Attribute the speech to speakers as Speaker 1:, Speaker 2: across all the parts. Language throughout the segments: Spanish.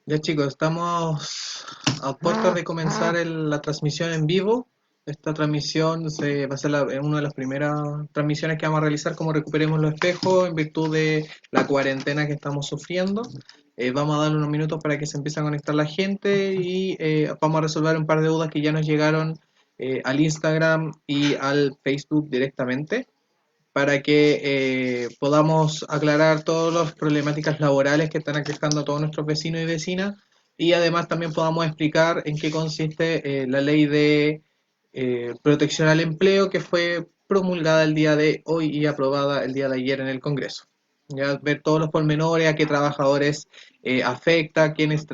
Speaker 1: Ya chicos, estamos a puertas de comenzar la transmisión en vivo. Esta transmisión va a ser una de las primeras transmisiones que vamos a realizar como Recuperemos los Espejos en virtud de la cuarentena que estamos sufriendo. Vamos a darle unos minutos para que se empiece a conectar la gente y vamos a resolver un par de dudas que ya nos llegaron al Instagram y al Facebook directamente para que podamos aclarar todas las problemáticas laborales que están aquejando a todos nuestros vecinos y vecinas y además también podamos explicar en qué consiste la ley de protección al empleo que fue promulgada el día de hoy y aprobada el día de ayer en el Congreso. Ya ver todos los pormenores, a qué trabajadores afecta, quiénes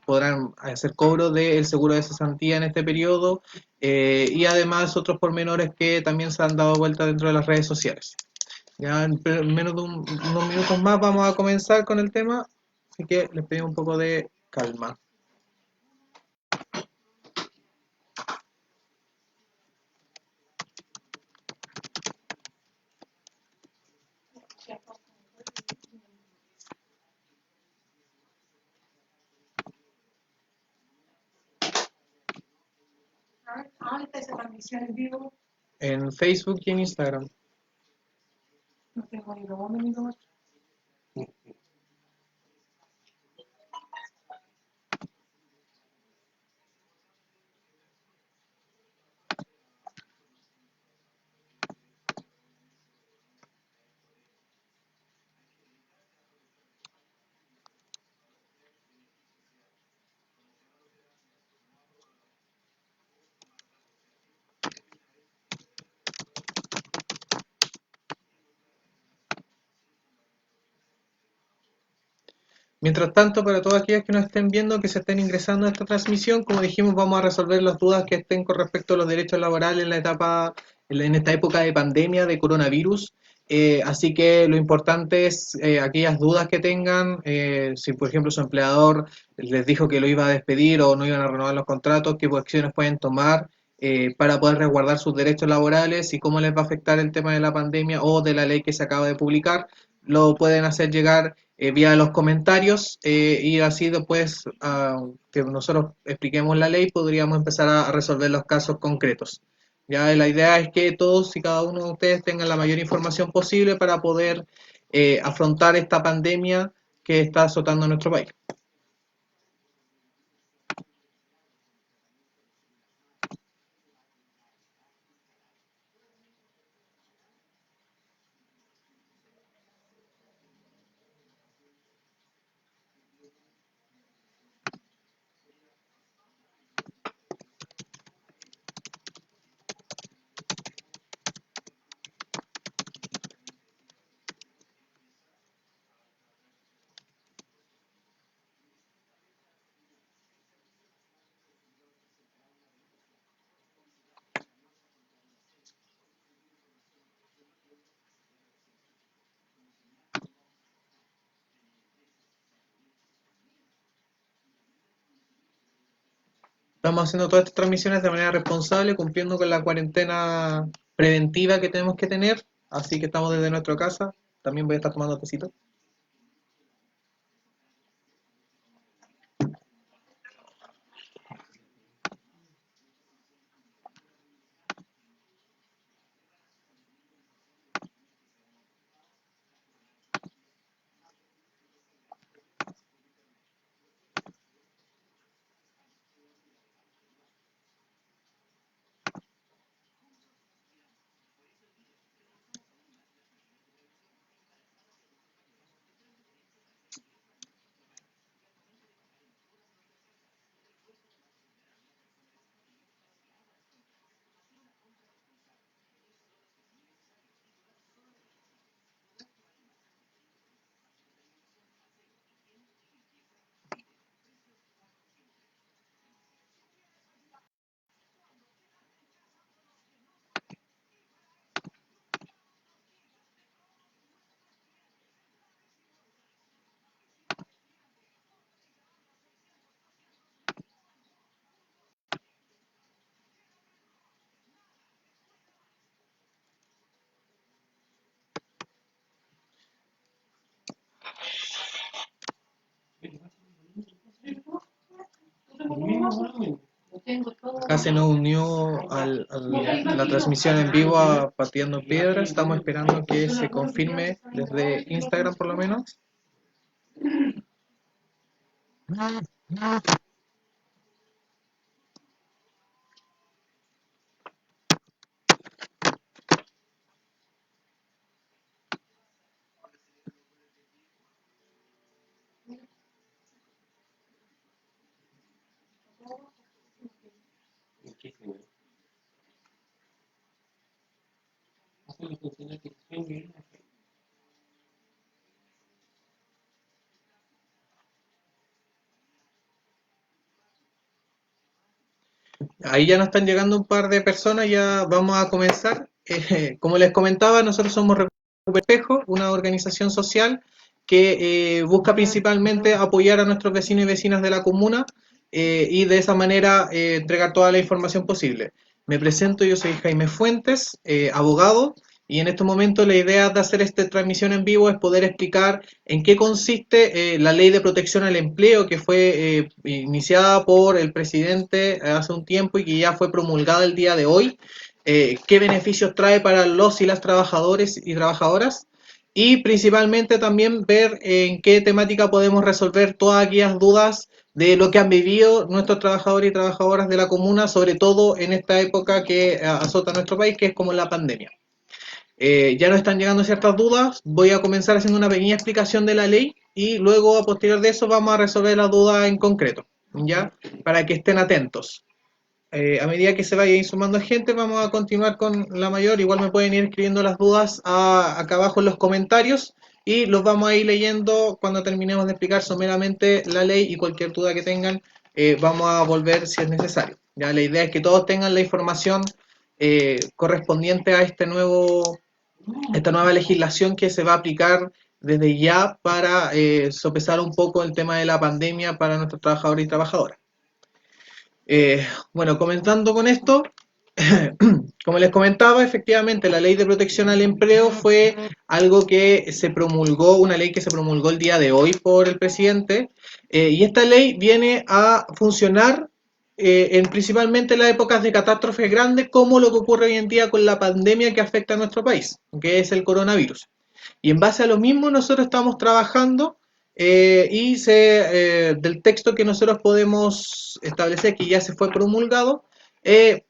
Speaker 1: podrán hacer cobro del seguro de cesantía en este periodo y además otros pormenores que también se han dado vuelta dentro de las redes sociales. Ya en menos de unos minutos más vamos a comenzar con el tema, así que les pido un poco de calma. ¿Dónde está esa transmisión en vivo? En Facebook y en Instagram. No tengo ni uno ni dos. Mientras tanto, para todos aquellos que nos estén viendo, que se estén ingresando a esta transmisión, como dijimos, vamos a resolver las dudas que estén con respecto a los derechos laborales en esta época de pandemia de coronavirus. Así que lo importante es aquellas dudas que tengan, si por ejemplo su empleador les dijo que lo iba a despedir o no iban a renovar los contratos, qué acciones pueden tomar para poder resguardar sus derechos laborales y cómo les va a afectar el tema de la pandemia o de la ley que se acaba de publicar, lo pueden hacer llegar vía los comentarios y así después que nosotros expliquemos la ley podríamos empezar a resolver los casos concretos. Ya la idea es que todos y cada uno de ustedes tengan la mayor información posible para poder afrontar esta pandemia que está azotando a nuestro país. Estamos haciendo todas estas transmisiones de manera responsable, cumpliendo con la cuarentena preventiva que tenemos que tener, así que estamos desde nuestra casa. También voy a estar tomando tecito. Acá se nos unió la transmisión en vivo a Pateando Piedras. Estamos esperando que se confirme desde Instagram por lo menos. Ahí ya nos están llegando un par de personas, ya vamos a comenzar. Como les comentaba, nosotros somos Recupera Espejo, una organización social que busca principalmente apoyar a nuestros vecinos y vecinas de la comuna y de esa manera entregar toda la información posible. Me presento, yo soy Jaime Fuentes, abogado, y en este momento la idea de hacer esta transmisión en vivo es poder explicar en qué consiste la ley de protección al empleo que fue iniciada por el presidente hace un tiempo y que ya fue promulgada el día de hoy, qué beneficios trae para los y las trabajadores y trabajadoras y principalmente también ver en qué temática podemos resolver todas aquellas dudas de lo que han vivido nuestros trabajadores y trabajadoras de la comuna, sobre todo en esta época que azota a nuestro país, que es como la pandemia. Ya nos están llegando ciertas dudas, voy a comenzar haciendo una pequeña explicación de la ley y luego a posterior de eso vamos a resolver las dudas en concreto, ¿ya? Para que estén atentos. A medida que se vaya sumando gente, vamos a continuar con la mayor. Igual me pueden ir escribiendo las dudas acá abajo en los comentarios y los vamos a ir leyendo cuando terminemos de explicar someramente la ley y cualquier duda que tengan, vamos a volver si es necesario. Ya la idea es que todos tengan la información correspondiente a esta nueva legislación que se va a aplicar desde ya para sopesar un poco el tema de la pandemia para nuestros trabajadores y trabajadoras. Bueno, comenzando con esto, como les comentaba, efectivamente la ley de protección al empleo fue algo que se promulgó, una ley que se promulgó el día de hoy por el presidente, y esta ley viene a funcionar en principalmente las épocas de catástrofes grandes, como lo que ocurre hoy en día con la pandemia que afecta a nuestro país, que es el coronavirus. Y en base a lo mismo nosotros estamos trabajando del texto que nosotros podemos establecer que ya se fue promulgado,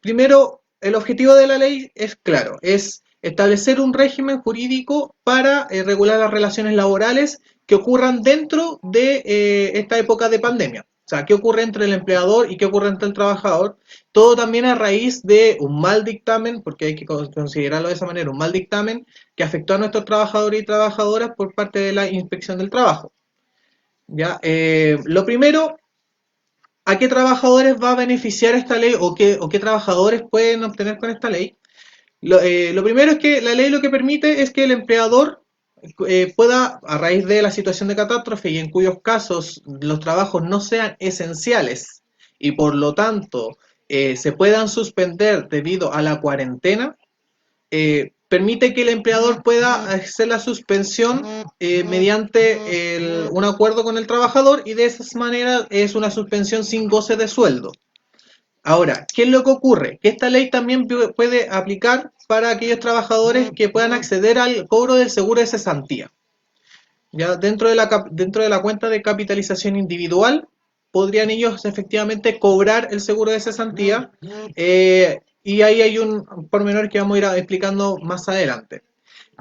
Speaker 1: primero el objetivo de la ley es claro, es establecer un régimen jurídico para regular las relaciones laborales que ocurran dentro de esta época de pandemia. O sea, qué ocurre entre el empleador y qué ocurre entre el trabajador. Todo también a raíz de un mal dictamen, porque hay que considerarlo de esa manera, un mal dictamen que afectó a nuestros trabajadores y trabajadoras por parte de la Inspección del Trabajo. ¿Ya? Lo primero, ¿a qué trabajadores va a beneficiar esta ley o qué trabajadores pueden obtener con esta ley? Lo primero es que la ley lo que permite es que el empleador pueda, a raíz de la situación de catástrofe y en cuyos casos los trabajos no sean esenciales y por lo tanto se puedan suspender debido a la cuarentena, permite que el empleador pueda hacer la suspensión mediante un acuerdo con el trabajador, y de esa manera es una suspensión sin goce de sueldo. Ahora, ¿qué es lo que ocurre? Que esta ley también puede aplicar para aquellos trabajadores que puedan acceder al cobro del seguro de cesantía. Ya dentro de la cuenta de capitalización individual, podrían ellos efectivamente cobrar el seguro de cesantía, y ahí hay un pormenor que vamos a ir explicando más adelante.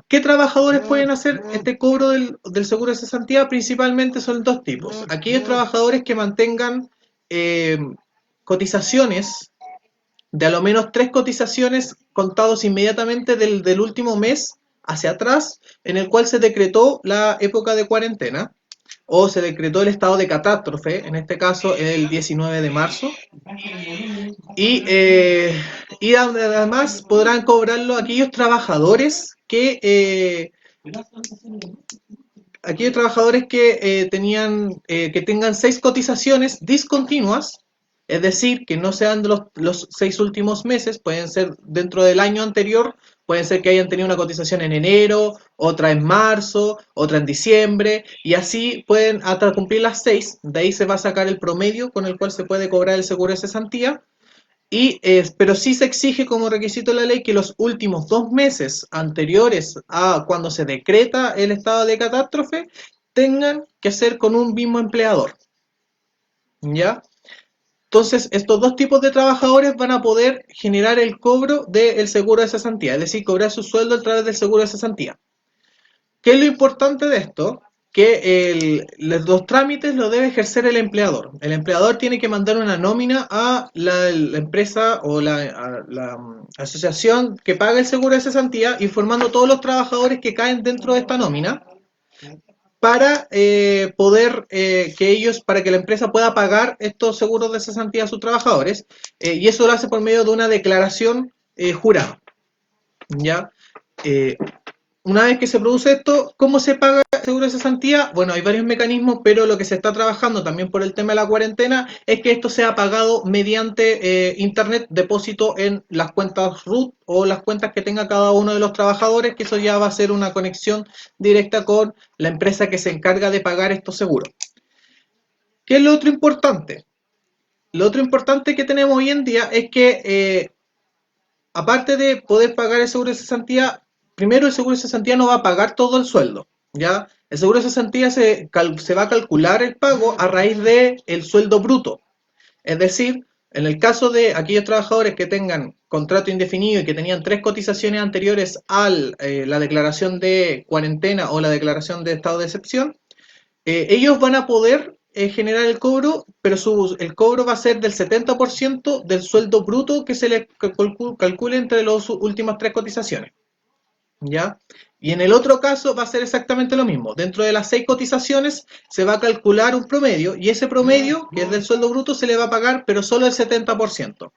Speaker 1: ¿Qué trabajadores pueden hacer este cobro del seguro de cesantía? Principalmente son dos tipos. Aquellos trabajadores que mantengan eh, cotizaciones de a lo menos 3 cotizaciones contados inmediatamente del último mes hacia atrás, en el cual se decretó la época de cuarentena, o se decretó el estado de catástrofe, en este caso el 19 de marzo, y, y además podrán cobrarlo aquellos trabajadores que que tengan 6 cotizaciones discontinuas, es decir, que no sean de los 6 últimos meses, pueden ser dentro del año anterior, pueden ser que hayan tenido una cotización en enero, otra en marzo, otra en diciembre, y así pueden hasta cumplir las 6. De ahí se va a sacar el promedio con el cual se puede cobrar el seguro de cesantía. Pero sí se exige como requisito de la ley que los últimos 2 meses anteriores a cuando se decreta el estado de catástrofe tengan que ser con un mismo empleador. ¿Ya? Entonces, estos dos tipos de trabajadores van a poder generar el cobro del seguro de cesantía, es decir, cobrar su sueldo a través del seguro de cesantía. ¿Qué es lo importante de esto? Que los trámites los debe ejercer el empleador. El empleador tiene que mandar una nómina a la empresa o la asociación que paga el seguro de cesantía, informando a todos los trabajadores que caen dentro de esta nómina, para para que la empresa pueda pagar estos seguros de cesantía a sus trabajadores, y eso lo hace por medio de una declaración jurada. ¿Ya? Una vez que se produce esto, ¿cómo se paga el seguro de cesantía? Bueno, hay varios mecanismos, pero lo que se está trabajando también por el tema de la cuarentena es que esto sea pagado mediante internet, depósito en las cuentas RUT o las cuentas que tenga cada uno de los trabajadores, que eso ya va a ser una conexión directa con la empresa que se encarga de pagar estos seguros. ¿Qué es lo otro importante? Lo otro importante que tenemos hoy en día es que, aparte de poder pagar el seguro de cesantía, primero el seguro de cesantía no va a pagar todo el sueldo, ¿ya? El seguro de cesantía se va a calcular el pago a raíz del sueldo bruto. Es decir, en el caso de aquellos trabajadores que tengan contrato indefinido y que tenían 3 cotizaciones anteriores a la declaración de cuarentena o la declaración de estado de excepción, ellos van a poder generar el cobro, pero el cobro va a ser del 70% del sueldo bruto que se les calcule entre las últimas 3 cotizaciones. ¿Ya? Y en el otro caso va a ser exactamente lo mismo. Dentro de las 6 cotizaciones se va a calcular un promedio, y ese promedio, que es del sueldo bruto, se le va a pagar, pero solo el 70%.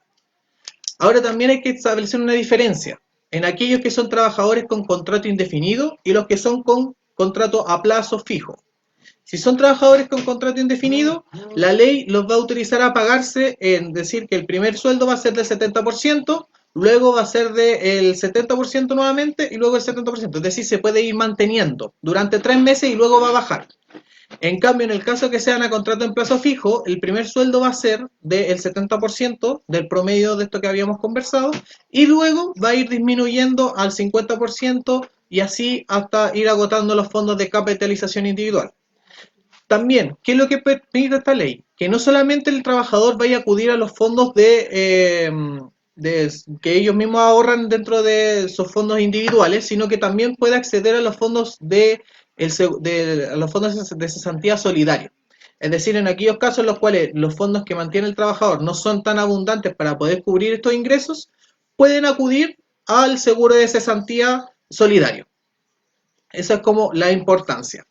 Speaker 1: Ahora también hay que establecer una diferencia en aquellos que son trabajadores con contrato indefinido y los que son con contrato a plazo fijo. Si son trabajadores con contrato indefinido, la ley los va a autorizar a pagarse, en decir que el primer sueldo va a ser del 70%, luego va a ser del 70% nuevamente y luego el 70%. Es decir, se puede ir manteniendo durante 3 meses y luego va a bajar. En cambio, en el caso que sean a contrato en plazo fijo, el primer sueldo va a ser del 70% del promedio de esto que habíamos conversado, y luego va a ir disminuyendo al 50% y así hasta ir agotando los fondos de capitalización individual. También, ¿qué es lo que permite esta ley? Que no solamente el trabajador vaya a acudir a los fondos que ellos mismos ahorran dentro de sus fondos individuales, sino que también puede acceder a los fondos a los fondos de cesantía solidario. Es decir, en aquellos casos en los cuales los fondos que mantiene el trabajador no son tan abundantes para poder cubrir estos ingresos, pueden acudir al seguro de cesantía solidario. Esa es como la importancia.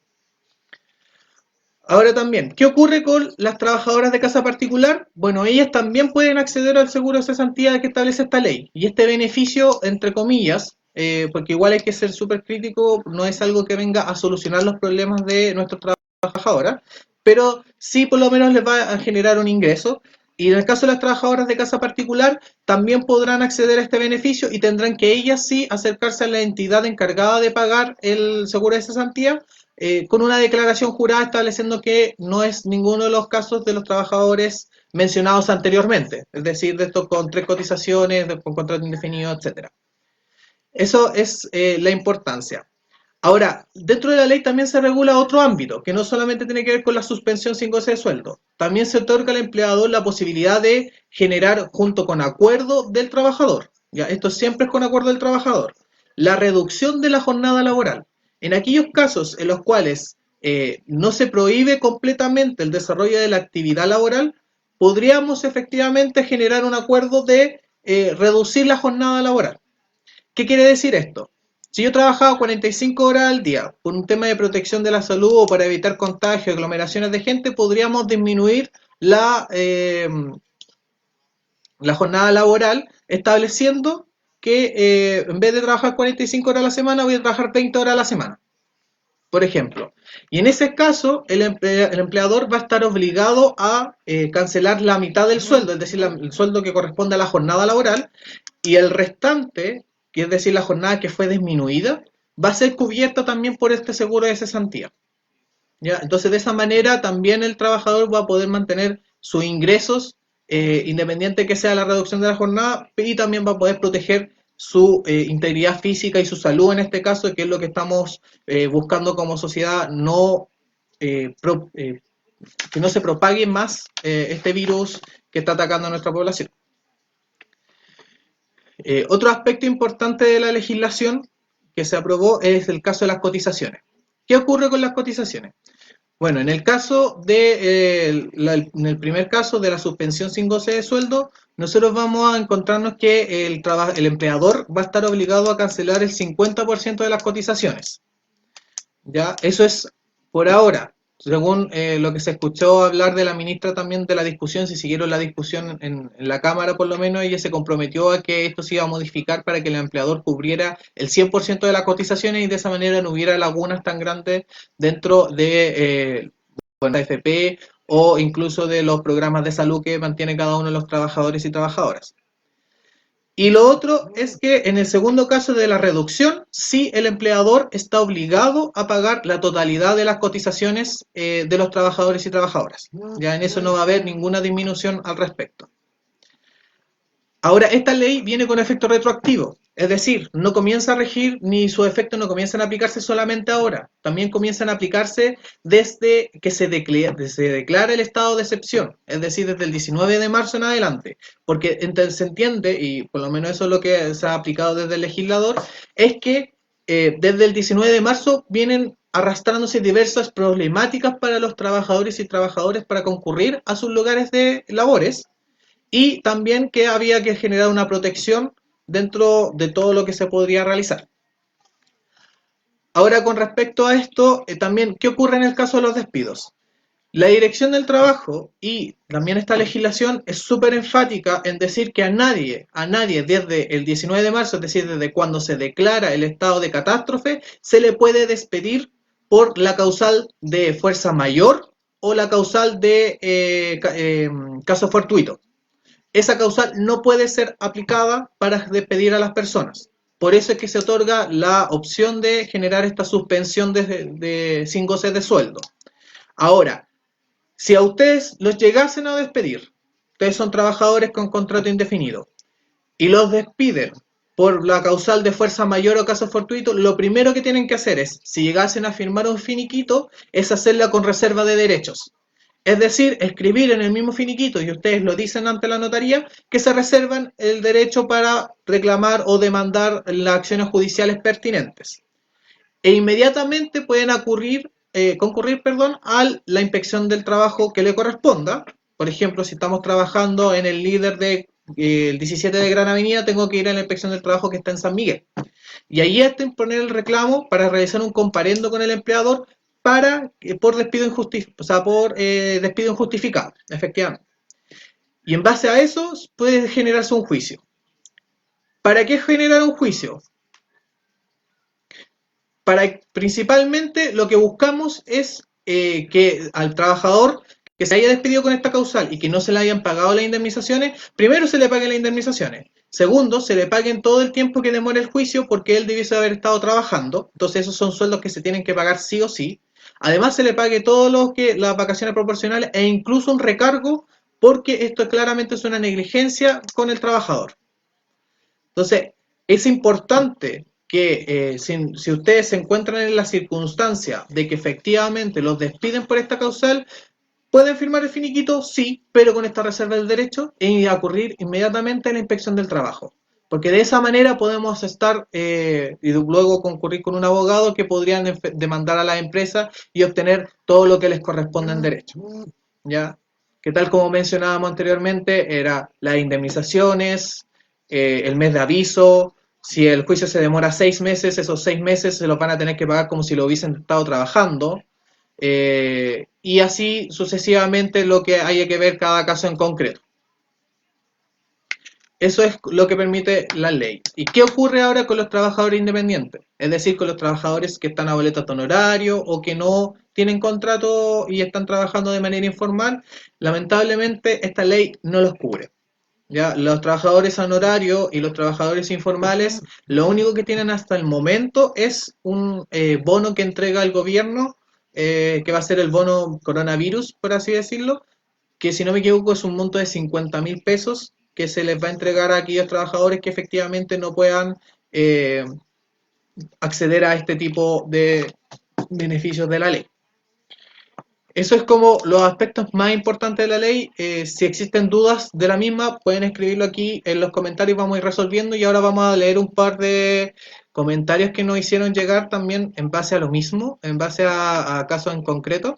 Speaker 1: Ahora también, ¿qué ocurre con las trabajadoras de casa particular? Bueno, ellas también pueden acceder al seguro de cesantía que establece esta ley. Y este beneficio, entre comillas, porque igual hay que ser súper crítico, no es algo que venga a solucionar los problemas de nuestras trabajadoras, pero sí por lo menos les va a generar un ingreso. Y en el caso de las trabajadoras de casa particular, también podrán acceder a este beneficio y tendrán que ellas sí acercarse a la entidad encargada de pagar el seguro de cesantía con una declaración jurada estableciendo que no es ninguno de los casos de los trabajadores mencionados anteriormente, es decir, de estos con 3 cotizaciones, con contrato indefinido, etcétera. Eso es la importancia. Ahora, dentro de la ley también se regula otro ámbito, que no solamente tiene que ver con la suspensión sin goce de sueldo. También se otorga al empleador la posibilidad de generar, junto con acuerdo del trabajador, ya esto siempre es con acuerdo del trabajador, la reducción de la jornada laboral. En aquellos casos en los cuales no se prohíbe completamente el desarrollo de la actividad laboral, podríamos efectivamente generar un acuerdo de reducir la jornada laboral. ¿Qué quiere decir esto? Si yo trabajaba 45 horas al día por un tema de protección de la salud o para evitar contagios, aglomeraciones de gente, podríamos disminuir la jornada laboral estableciendo que en vez de trabajar 45 horas a la semana, voy a trabajar 20 horas a la semana, por ejemplo. Y en ese caso, el empleador va a estar obligado a cancelar la mitad del sueldo, es decir, el sueldo que corresponde a la jornada laboral, y el restante, que es decir, la jornada que fue disminuida, va a ser cubierta también por este seguro de cesantía. ¿Ya? Entonces, de esa manera también el trabajador va a poder mantener sus ingresos, independiente que sea la reducción de la jornada, y también va a poder proteger su integridad física y su salud en este caso, que es lo que estamos buscando como sociedad, no, que no se propague más este virus que está atacando a nuestra población. Otro aspecto importante de la legislación que se aprobó es el caso de las cotizaciones. ¿Qué ocurre con las cotizaciones? Bueno, en el caso de, en el primer caso de la suspensión sin goce de sueldo, nosotros vamos a encontrarnos que el empleador va a estar obligado a cancelar el 50% de las cotizaciones. ¿Ya? Eso es por ahora, según lo que se escuchó hablar de la ministra también de la discusión, si siguieron la discusión en la Cámara por lo menos, ella se comprometió a que esto se iba a modificar para que el empleador cubriera el 100% de las cotizaciones y de esa manera no hubiera lagunas tan grandes dentro de la AFP o incluso de los programas de salud que mantiene cada uno de los trabajadores y trabajadoras. Y lo otro es que en el segundo caso de la reducción, sí el empleador está obligado a pagar la totalidad de las cotizaciones de los trabajadores y trabajadoras. Ya en eso no va a haber ninguna disminución al respecto. Ahora, esta ley viene con efecto retroactivo, es decir, no comienza a regir ni sus efectos no comienzan a aplicarse solamente ahora, también comienzan a aplicarse desde que se declara el estado de excepción, es decir, desde el 19 de marzo en adelante, porque se entiende, y por lo menos eso es lo que se ha aplicado desde el legislador, es que desde el 19 de marzo vienen arrastrándose diversas problemáticas para los trabajadores y trabajadoras para concurrir a sus lugares de labores, y también que había que generar una protección dentro de todo lo que se podría realizar. Ahora, con respecto a esto, también, ¿qué ocurre en el caso de los despidos? La Dirección del Trabajo y también esta legislación es súper enfática en decir que a nadie desde el 19 de marzo, es decir, desde cuando se declara el estado de catástrofe, se le puede despedir por la causal de fuerza mayor o la causal de caso fortuito. Esa causal no puede ser aplicada para despedir a las personas. Por eso es que se otorga la opción de generar esta suspensión sin goce de sueldo. Ahora, si a ustedes los llegasen a despedir, ustedes son trabajadores con contrato indefinido, y los despiden por la causal de fuerza mayor o caso fortuito, lo primero que tienen que hacer es, si llegasen a firmar un finiquito, es hacerla con reserva de derechos. Es decir, escribir en el mismo finiquito, y ustedes lo dicen ante la notaría, que se reservan el derecho para reclamar o demandar las acciones judiciales pertinentes. E inmediatamente pueden concurrir a la inspección del trabajo que le corresponda. Por ejemplo, si estamos trabajando en el líder el 17 de Gran Avenida, tengo que ir a la inspección del trabajo que está en San Miguel. Y ahí está poner el reclamo para realizar un comparendo con el empleador por despido despido injustificado, efectivamente. Y en base a eso puede generarse un juicio. ¿Para qué generar un juicio? Principalmente lo que buscamos es que al trabajador que que se haya despedido con esta causal y que no se le hayan pagado las indemnizaciones, primero se le paguen las indemnizaciones. Segundo, se le paguen todo el tiempo que demore el juicio porque él debiese haber estado trabajando. Entonces esos son sueldos que se tienen que pagar sí o sí. Además se le pague todo lo que las vacaciones proporcionales e incluso un recargo porque esto claramente es una negligencia con el trabajador. Entonces, es importante que si ustedes se encuentran en la circunstancia de que efectivamente los despiden por esta causal, pueden firmar el finiquito, sí, pero con esta reserva del derecho y acudir inmediatamente a la inspección del trabajo. Porque de esa manera podemos estar y luego concurrir con un abogado que podrían demandar a la empresa y obtener todo lo que les corresponde en derecho. ¿Ya? Que tal como mencionábamos anteriormente, era las indemnizaciones, el mes de aviso, si el juicio se demora 6 meses, esos 6 meses se los van a tener que pagar como si lo hubiesen estado trabajando, y así sucesivamente lo que haya que ver cada caso en concreto. Eso es lo que permite la ley. ¿Y qué ocurre ahora con los trabajadores independientes? Es decir, con los trabajadores que están a boleto de honorario o que no tienen contrato y están trabajando de manera informal. Lamentablemente, esta ley no los cubre. ¿Ya? Los trabajadores a honorario y los trabajadores informales, lo único que tienen hasta el momento es un bono que entrega el gobierno, que va a ser el bono coronavirus, por así decirlo, que si no me equivoco es un monto de 50.000 pesos que se les va a entregar a aquellos trabajadores que efectivamente no puedan eh, acceder a este tipo de beneficios de la ley. Eso es como los aspectos más importantes de la ley. Si existen dudas de la misma, pueden escribirlo aquí en los comentarios, vamos a ir resolviendo y ahora vamos a leer un par de comentarios que nos hicieron llegar también en base a lo mismo, en base a casos en concreto.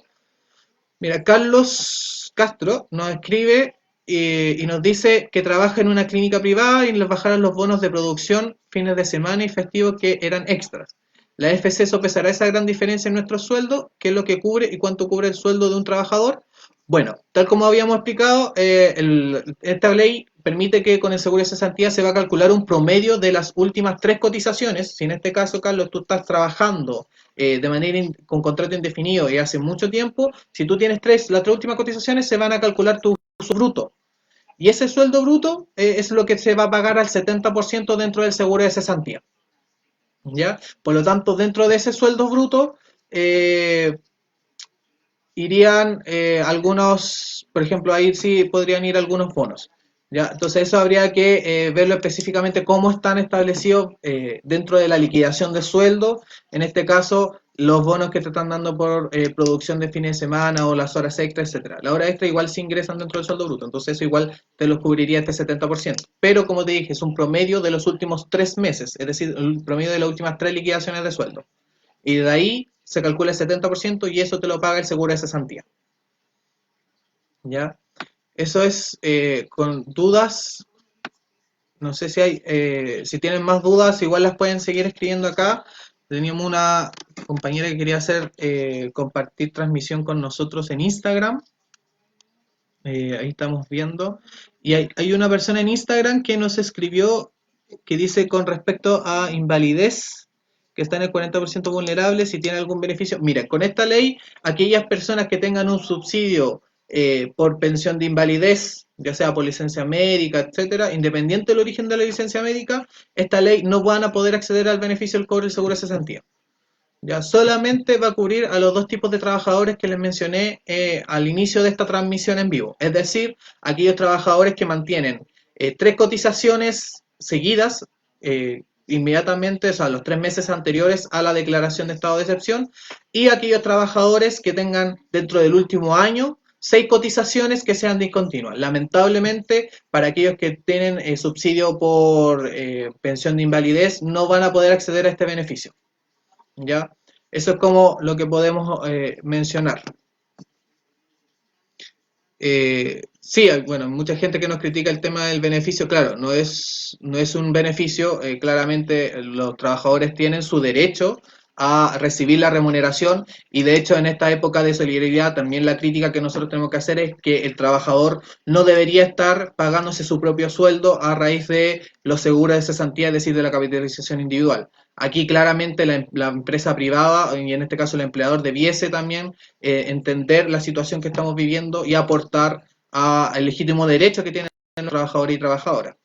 Speaker 1: Mira, Carlos Castro nos escribe y nos dice que trabaja en una clínica privada y les bajaron los bonos de producción fines de semana y festivos que eran extras. ¿La FC sopesará esa gran diferencia en nuestro sueldo? ¿Qué es lo que cubre y cuánto cubre el sueldo de un trabajador? Bueno, tal como habíamos explicado, esta ley permite que con el seguro de cesantía se va a calcular un promedio de las últimas 3 cotizaciones. Si en este caso, Carlos, tú estás trabajando de manera con contrato indefinido y hace mucho tiempo, si tú tienes las 3 últimas cotizaciones se van a calcular tu bruto. Y ese sueldo bruto es lo que se va a pagar al 70% dentro del seguro de cesantía. ¿Ya? Por lo tanto, dentro de ese sueldo bruto irían algunos, por ejemplo, ahí sí podrían ir algunos bonos. ¿Ya? Entonces eso habría que verlo específicamente cómo están establecidos dentro de la liquidación de sueldo, en este caso los bonos que te están dando por producción de fines de semana o las horas extra, etcétera. La hora extra igual se ingresan dentro del sueldo bruto, entonces eso igual te lo cubriría este 70%. Pero como te dije, es un promedio de los últimos 3 meses, es decir, el promedio de las últimas 3 liquidaciones de sueldo. Y de ahí se calcula el 70% y eso te lo paga el seguro de cesantía. ¿Ya? Eso es con dudas. No sé si hay, si tienen más dudas, igual las pueden seguir escribiendo acá. Teníamos una compañera que quería hacer compartir transmisión con nosotros en Instagram. Ahí estamos viendo. Y hay una persona en Instagram que nos escribió que dice con respecto a invalidez, que está en el 40% vulnerable, si tiene algún beneficio. Mira, con esta ley, aquellas personas que tengan un subsidio por pensión de invalidez, ya sea por licencia médica, etcétera, independiente del origen de la licencia médica, esta ley no van a poder acceder al beneficio del cobro del seguro de cesantía. Ya solamente va a cubrir a los 2 tipos de trabajadores que les mencioné al inicio de esta transmisión en vivo, es decir, aquellos trabajadores que mantienen 3 cotizaciones seguidas inmediatamente, o sea, los 3 meses anteriores a la declaración de estado de excepción, y aquellos trabajadores que tengan dentro del último año 6 cotizaciones que sean discontinuas. Lamentablemente, para aquellos que tienen subsidio por pensión de invalidez, no van a poder acceder a este beneficio. ¿Ya? Eso es como lo que podemos mencionar. Sí, bueno, mucha gente que nos critica el tema del beneficio, claro, no es un beneficio, claramente los trabajadores tienen su derecho a recibir la remuneración. Y de hecho, en esta época de solidaridad, también la crítica que nosotros tenemos que hacer es que el trabajador no debería estar pagándose su propio sueldo a raíz de los seguros de cesantía, es decir, de la capitalización individual. Aquí claramente la empresa privada, y en este caso el empleador, debiese también entender la situación que estamos viviendo y aportar al legítimo derecho que tienen los trabajadores y trabajadoras.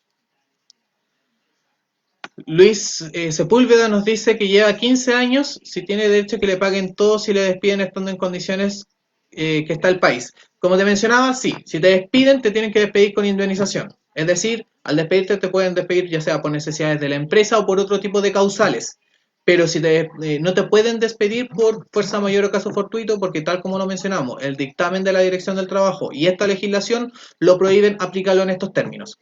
Speaker 1: Luis Sepúlveda nos dice que lleva 15 años, si tiene derecho a que le paguen todo si le despiden estando en condiciones que está el país. Como te mencionaba, sí, si te despiden te tienen que despedir con indemnización. Es decir, al despedirte te pueden despedir ya sea por necesidades de la empresa o por otro tipo de causales. Pero si no te pueden despedir por fuerza mayor o caso fortuito, porque tal como lo mencionamos, el dictamen de la Dirección del Trabajo y esta legislación lo prohíben aplicarlo en estos términos.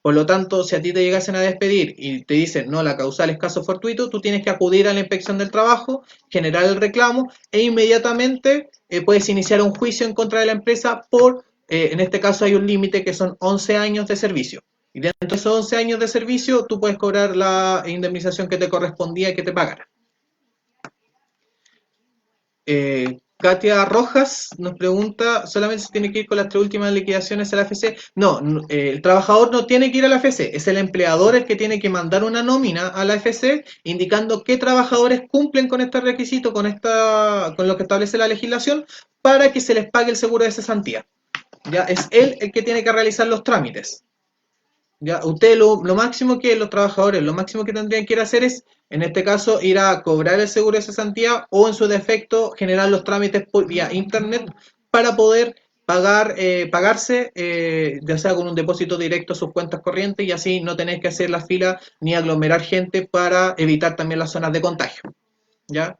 Speaker 1: Por lo tanto, si a ti te llegasen a despedir y te dicen, no, la causal es caso fortuito, tú tienes que acudir a la inspección del trabajo, generar el reclamo e inmediatamente puedes iniciar un juicio en contra de la empresa por, en este caso hay un límite que son 11 años de servicio. Y dentro de esos 11 años de servicio, tú puedes cobrar la indemnización que te correspondía y que te pagara. Katia Rojas nos pregunta, ¿solamente se tiene que ir con las 3 últimas liquidaciones a la AFC? No, el trabajador no tiene que ir a la AFC, es el empleador el que tiene que mandar una nómina a la AFC indicando qué trabajadores cumplen con este requisito, con lo que establece la legislación, para que se les pague el seguro de cesantía. Ya es él el que tiene que realizar los trámites. Ya, ustedes lo máximo que los trabajadores, lo máximo que tendrían que ir a hacer es, en este caso, ir a cobrar el seguro de cesantía o en su defecto generar los trámites por vía internet para poder pagarse, ya sea con un depósito directo a sus cuentas corrientes y así no tener que hacer la fila ni aglomerar gente para evitar también las zonas de contagio. ¿Ya?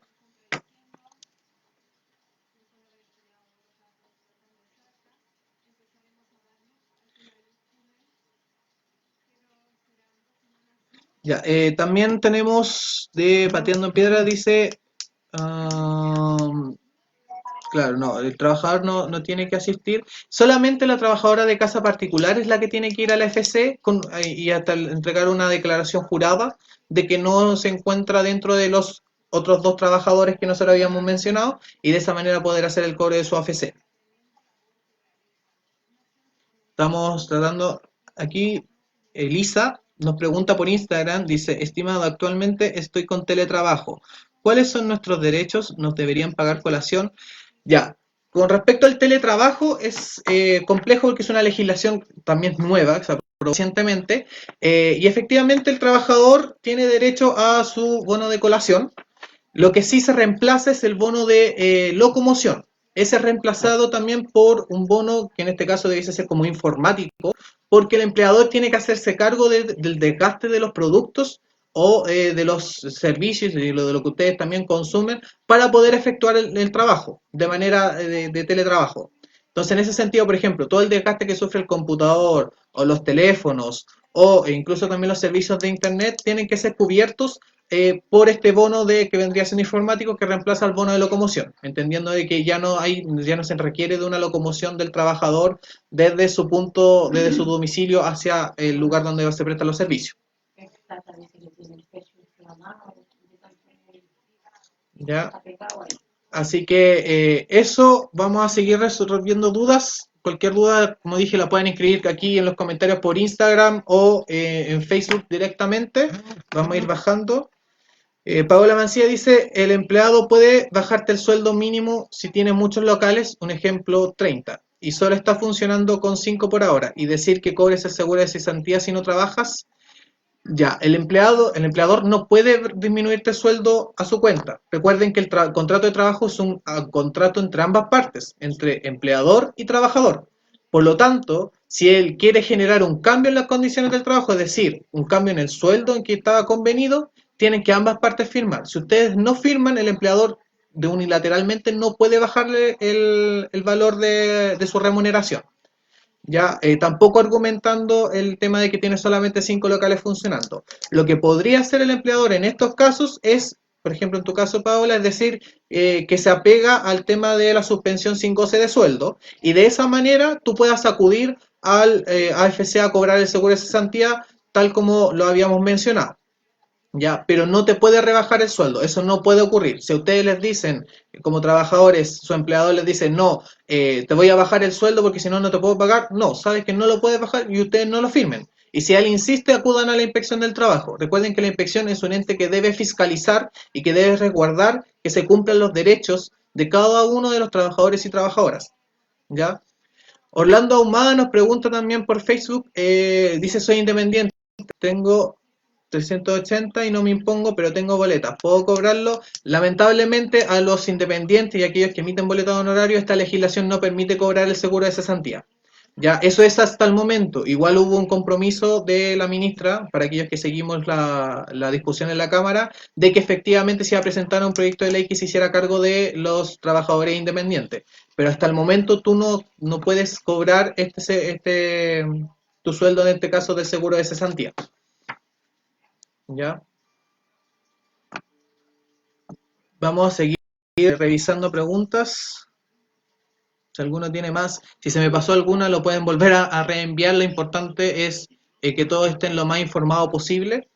Speaker 1: Ya, también tenemos de Pateando en Piedra, dice, um, claro, no, el trabajador no tiene que asistir. Solamente la trabajadora de casa particular es la que tiene que ir a la FC y hasta entregar una declaración jurada de que no se encuentra dentro de los otros 2 trabajadores que nosotros habíamos mencionado y de esa manera poder hacer el cobro de su AFC. Estamos tratando aquí, Elisa nos pregunta por Instagram, dice, estimado, actualmente estoy con teletrabajo. ¿Cuáles son nuestros derechos? ¿Nos deberían pagar colación? Ya, con respecto al teletrabajo es complejo porque es una legislación también nueva, que se aprobó recientemente, y efectivamente el trabajador tiene derecho a su bono de colación. Lo que sí se reemplaza es el bono de locomoción. Ese es reemplazado también por un bono que en este caso debe ser como informático, porque el empleador tiene que hacerse cargo del desgaste de los productos o de los servicios y de lo que ustedes también consumen para poder efectuar el trabajo de manera de teletrabajo. Entonces, en ese sentido, por ejemplo, todo el desgaste que sufre el computador o los teléfonos o incluso también los servicios de internet tienen que ser cubiertos por este bono de que vendría siendo informático que reemplaza el bono de locomoción, entendiendo de que ya no se requiere de una locomoción del trabajador desde su domicilio hacia el lugar donde se prestan los servicios. ¿Ya? Así que eso, vamos a seguir resolviendo dudas. Cualquier duda, como dije, la pueden escribir aquí en los comentarios por Instagram o en Facebook directamente. Vamos a ir bajando. Paola Mancía dice, el empleado puede bajarte el sueldo mínimo si tiene muchos locales, un ejemplo 30, y solo está funcionando con 5 por hora, y decir que cobres el seguro de cesantía si no trabajas. Ya, el empleador no puede disminuirte el sueldo a su cuenta. Recuerden que el contrato de trabajo es un contrato entre ambas partes, entre empleador y trabajador. Por lo tanto, si él quiere generar un cambio en las condiciones del trabajo, es decir, un cambio en el sueldo en que estaba convenido, tienen que ambas partes firmar. Si ustedes no firman, el empleador de unilateralmente no puede bajarle el valor de su remuneración. Ya, tampoco argumentando el tema de que tiene solamente 5 locales funcionando. Lo que podría hacer el empleador en estos casos es, por ejemplo, en tu caso, Paola, es decir, que se apega al tema de la suspensión sin goce de sueldo y de esa manera tú puedas acudir al AFC a cobrar el seguro de cesantía tal como lo habíamos mencionado. ¿ya? Pero no te puede rebajar el sueldo, eso no puede ocurrir. Si a ustedes les dicen, como trabajadores, su empleador les dice, no, te voy a bajar el sueldo porque si no, no te puedo pagar, no, sabes que no lo puedes bajar y ustedes no lo firmen. Y si él insiste, acudan a la inspección del trabajo. Recuerden que la inspección es un ente que debe fiscalizar y que debe resguardar que se cumplan los derechos de cada uno de los trabajadores y trabajadoras, ¿ya? Orlando Ahumada nos pregunta también por Facebook, dice soy independiente, tengo 380 y no me impongo, pero tengo boletas, ¿puedo cobrarlo? Lamentablemente a los independientes y aquellos que emiten boletas de honorario, esta legislación no permite cobrar el seguro de cesantía. Ya, eso es hasta el momento. Igual hubo un compromiso de la ministra, para aquellos que seguimos la discusión en la Cámara, de que efectivamente se iba a presentar un proyecto de ley que se hiciera cargo de los trabajadores independientes. Pero hasta el momento tú no puedes cobrar tu sueldo, en este caso, del seguro de cesantía. ¿Ya? Vamos a seguir revisando preguntas. Si alguno tiene más, si se me pasó alguna, lo pueden volver a reenviar. Lo importante es que todos estén lo más informado posible.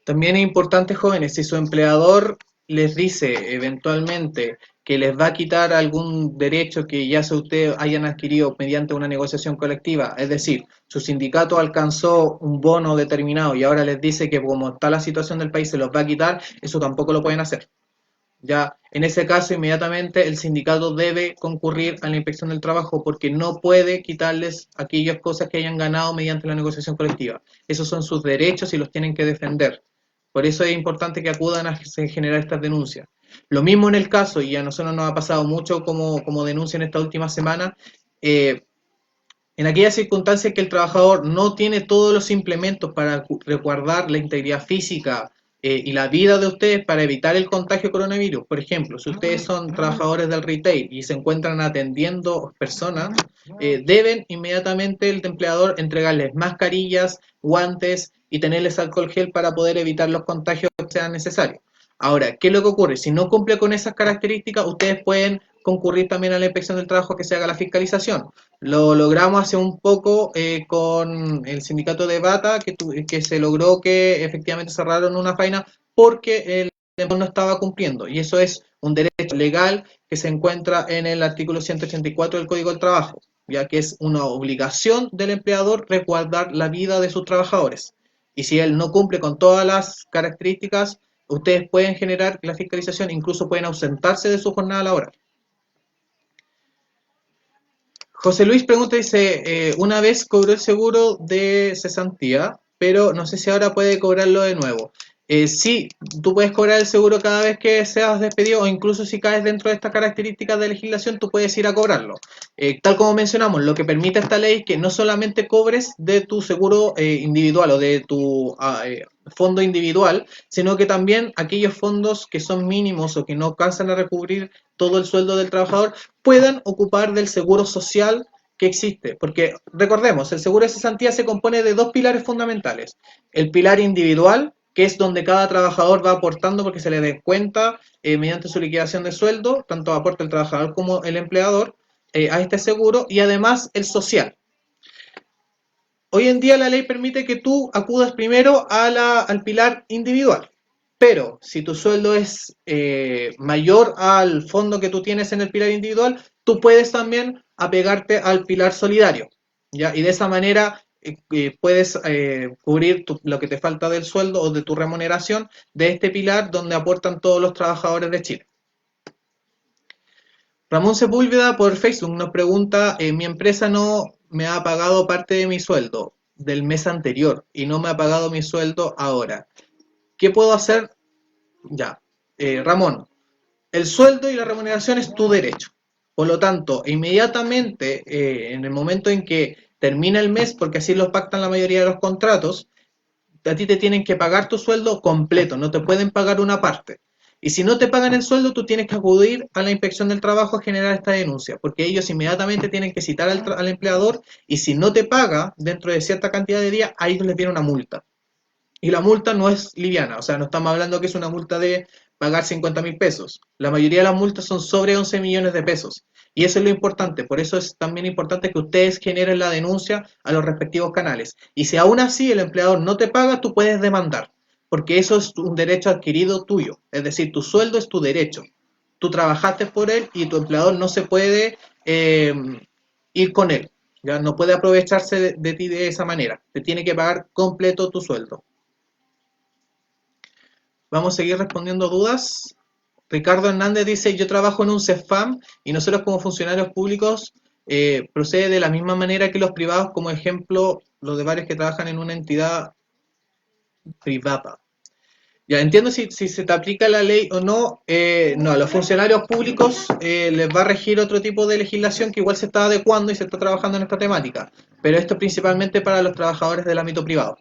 Speaker 1: También es importante, jóvenes, si su empleador les dice eventualmente que les va a quitar algún derecho que ya se ustedes hayan adquirido mediante una negociación colectiva, es decir, su sindicato alcanzó un bono determinado y ahora les dice que como está la situación del país se los va a quitar, eso tampoco lo pueden hacer. Ya, en ese caso, inmediatamente el sindicato debe concurrir a la inspección del trabajo porque no puede quitarles aquellas cosas que hayan ganado mediante la negociación colectiva. Esos son sus derechos y los tienen que defender. Por eso es importante que acudan a generar estas denuncias. Lo mismo en el caso, y a nosotros nos ha pasado mucho como denuncia en esta última semana, en aquellas circunstancias que el trabajador no tiene todos los implementos para resguardar la integridad física y la vida de ustedes para evitar el contagio de coronavirus. Por ejemplo, si ustedes son trabajadores del retail y se encuentran atendiendo personas, deben inmediatamente el empleador entregarles mascarillas, guantes y tenerles alcohol gel para poder evitar los contagios que sean necesarios. Ahora, ¿qué es lo que ocurre? Si no cumple con esas características, ustedes pueden concurrir también a la inspección del trabajo que se haga la fiscalización. Lo logramos hace un poco con el sindicato de Bata, que se logró que efectivamente cerraron una faena porque el empleador no estaba cumpliendo. Y eso es un derecho legal que se encuentra en el artículo 184 del Código del Trabajo, ya que es una obligación del empleador resguardar la vida de sus trabajadores. Y si él no cumple con todas las características, ustedes pueden generar la fiscalización, incluso pueden ausentarse de su jornada laboral. José Luis pregunta, dice, una vez cobró el seguro de cesantía, pero no sé si ahora puede cobrarlo de nuevo. Sí, tú puedes cobrar el seguro cada vez que seas despedido o incluso si caes dentro de estas características de legislación, tú puedes ir a cobrarlo. Tal como mencionamos, lo que permite esta ley es que no solamente cobres de tu seguro individual o de tu fondo individual, sino que también aquellos fondos que son mínimos o que no alcanzan a recubrir todo el sueldo del trabajador puedan ocupar del seguro social que existe. Porque recordemos, el seguro de cesantía se compone de dos pilares fundamentales. El pilar individual, que es donde cada trabajador va aportando porque se le descuenta mediante su liquidación de sueldo, tanto aporta el trabajador como el empleador a este seguro, y además el social. Hoy en día la ley permite que tú acudas primero al pilar individual, pero si tu sueldo es mayor al fondo que tú tienes en el pilar individual, tú puedes también apegarte al pilar solidario, ¿ya? Y de esa manera puedes cubrir lo que te falta del sueldo o de tu remuneración de este pilar donde aportan todos los trabajadores de Chile. Ramón Sepúlveda por Facebook nos pregunta, mi empresa no me ha pagado parte de mi sueldo del mes anterior y no me ha pagado mi sueldo ahora. ¿Qué puedo hacer? Ya. Ramón, el sueldo y la remuneración es tu derecho. Por lo tanto, inmediatamente, en el momento en que termina el mes, porque así lo pactan la mayoría de los contratos, a ti te tienen que pagar tu sueldo completo, no te pueden pagar una parte. Y si no te pagan el sueldo, tú tienes que acudir a la inspección del trabajo a generar esta denuncia, porque ellos inmediatamente tienen que citar al empleador y si no te paga dentro de cierta cantidad de días, a ellos les viene una multa. Y la multa no es liviana, o sea, no estamos hablando que es una multa de pagar 50.000 pesos. La mayoría de las multas son sobre 11 millones de pesos. Y eso es lo importante, por eso es también importante que ustedes generen la denuncia a los respectivos canales. Y si aún así el empleador no te paga, tú puedes demandar, porque eso es un derecho adquirido tuyo. Es decir, tu sueldo es tu derecho. Tú trabajaste por él y tu empleador no se puede ir con él. Ya no puede aprovecharse de ti de esa manera. Te tiene que pagar completo tu sueldo. Vamos a seguir respondiendo dudas. Ricardo Hernández dice, yo trabajo en un CEFAM y nosotros como funcionarios públicos procede de la misma manera que los privados, como ejemplo, los de varios que trabajan en una entidad privada. Ya entiendo si se te aplica la ley o no. No, a los funcionarios públicos les va a regir otro tipo de legislación que igual se está adecuando y se está trabajando en esta temática. Pero esto es principalmente para los trabajadores del ámbito privado.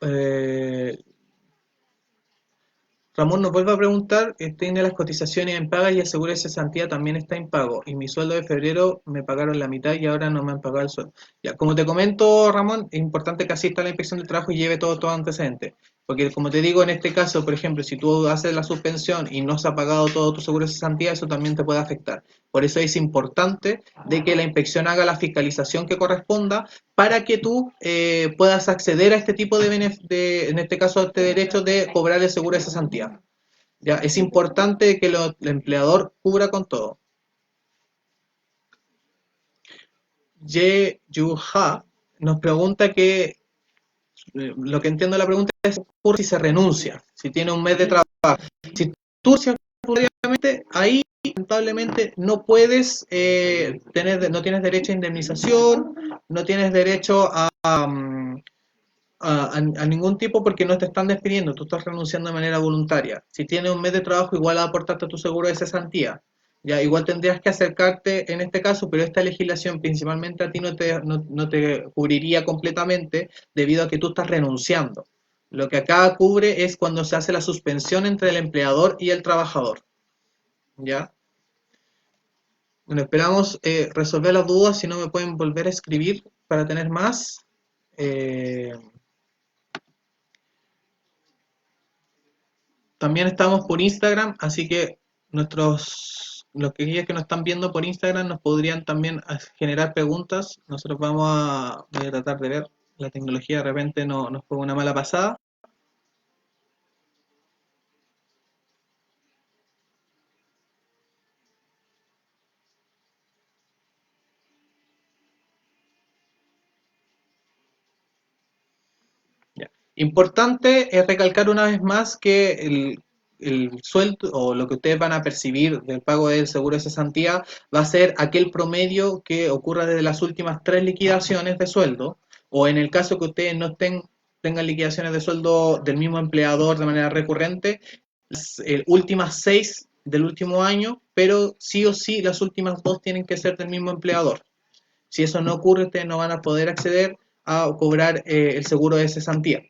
Speaker 1: Eh, Ramón nos vuelve a preguntar, tiene las cotizaciones en paga y el seguro de cesantía también está en pago. Y mi sueldo de febrero me pagaron la mitad y ahora no me han pagado el sueldo. Ya, como te comento, Ramón, es importante que asista a la inspección del trabajo y lleve todo antecedente. Porque como te digo, en este caso, por ejemplo, si tú haces la suspensión y no se ha pagado todo tu seguro de cesantía, eso también te puede afectar. Por eso es importante de que la inspección haga la fiscalización que corresponda para que tú puedas acceder a este tipo en este caso, a este derecho de cobrar el seguro de cesantía. Ya, es importante que el empleador cubra con todo. Ye Yuha nos pregunta que, lo que entiendo de la pregunta es ocurre si se renuncia, si tiene un mes de trabajo. Si tú renuncias voluntariamente, ahí lamentablemente no puedes no tienes derecho a indemnización, no tienes derecho a ningún tipo porque no te están despidiendo, tú estás renunciando de manera voluntaria. Si tienes un mes de trabajo, igual a aportarte a tu seguro de cesantía. Ya, igual tendrías que acercarte en este caso, pero esta legislación principalmente a ti no te cubriría completamente debido a que tú estás renunciando. Lo que acá cubre es cuando se hace la suspensión entre el empleador y el trabajador. ¿Ya? Bueno, esperamos resolver las dudas, si no me pueden volver a escribir para tener más. Eh, También estamos por Instagram, así que los que nos están viendo por Instagram nos podrían también generar preguntas. Nosotros voy a tratar de ver. La tecnología de repente nos juega una mala pasada. Ya. Importante es recalcar una vez más que el sueldo o lo que ustedes van a percibir del pago del seguro de cesantía va a ser aquel promedio que ocurra desde las últimas 3 liquidaciones de sueldo, o en el caso que ustedes no tengan liquidaciones de sueldo del mismo empleador de manera recurrente, las últimas 6 del último año, pero sí o sí las últimas 2 tienen que ser del mismo empleador. Si eso no ocurre, ustedes no van a poder acceder a cobrar el seguro de cesantía.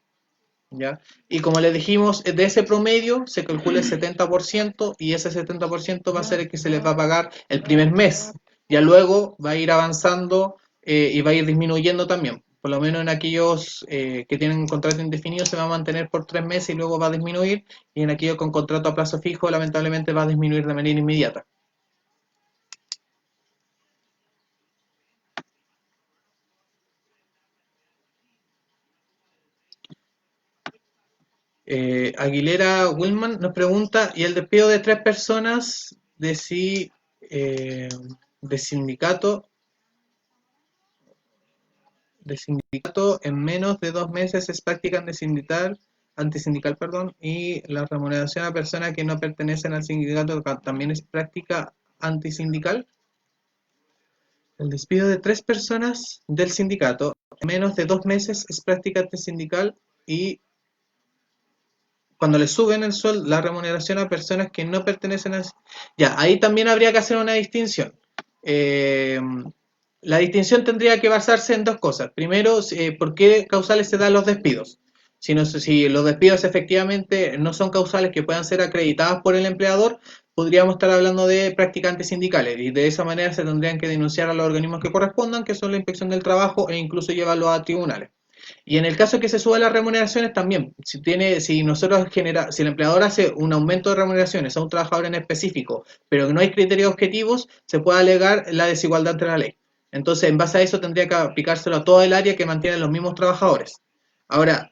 Speaker 1: ¿Ya? Y como les dijimos, de ese promedio se calcula el 70% y ese 70% va a ser el que se les va a pagar el primer mes. Ya luego va a ir avanzando y va a ir disminuyendo también. Por lo menos en aquellos que tienen un contrato indefinido se va a mantener por 3 meses y luego va a disminuir. Y en aquellos con contrato a plazo fijo lamentablemente va a disminuir de manera inmediata. Aguilera Willman nos pregunta, ¿y el despido de 3 personas eh, de sindicato en menos de 2 meses es práctica antisindical, perdón, y la remuneración a personas que no pertenecen al sindicato también es práctica antisindical? El despido de 3 personas del sindicato en menos de 2 meses es práctica antisindical y cuando le suben el sueldo, la remuneración a personas que no pertenecen al... Ya, ahí también habría que hacer una distinción. Eh, La distinción tendría que basarse en dos cosas. Primero, ¿por qué causales se dan los despidos? Si los despidos efectivamente no son causales que puedan ser acreditadas por el empleador, podríamos estar hablando de practicantes sindicales y de esa manera se tendrían que denunciar a los organismos que correspondan, que son la Inspección del Trabajo e incluso llevarlo a tribunales. Y en el caso que se suban las remuneraciones también, si el empleador hace un aumento de remuneraciones a un trabajador en específico, pero que no hay criterios objetivos, se puede alegar la desigualdad entre la ley. Entonces, en base a eso tendría que aplicárselo a todo el área que mantiene los mismos trabajadores. Ahora,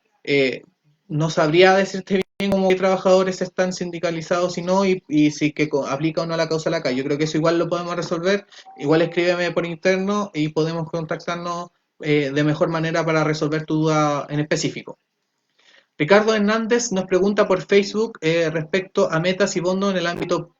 Speaker 1: no sabría decirte bien cómo qué trabajadores están sindicalizados y no, y si que aplica o no la causa de la calle. Yo creo que eso igual lo podemos resolver. Igual escríbeme por interno y podemos contactarnos de mejor manera para resolver tu duda en específico. Ricardo Hernández nos pregunta por Facebook respecto a metas y bonos en el ámbito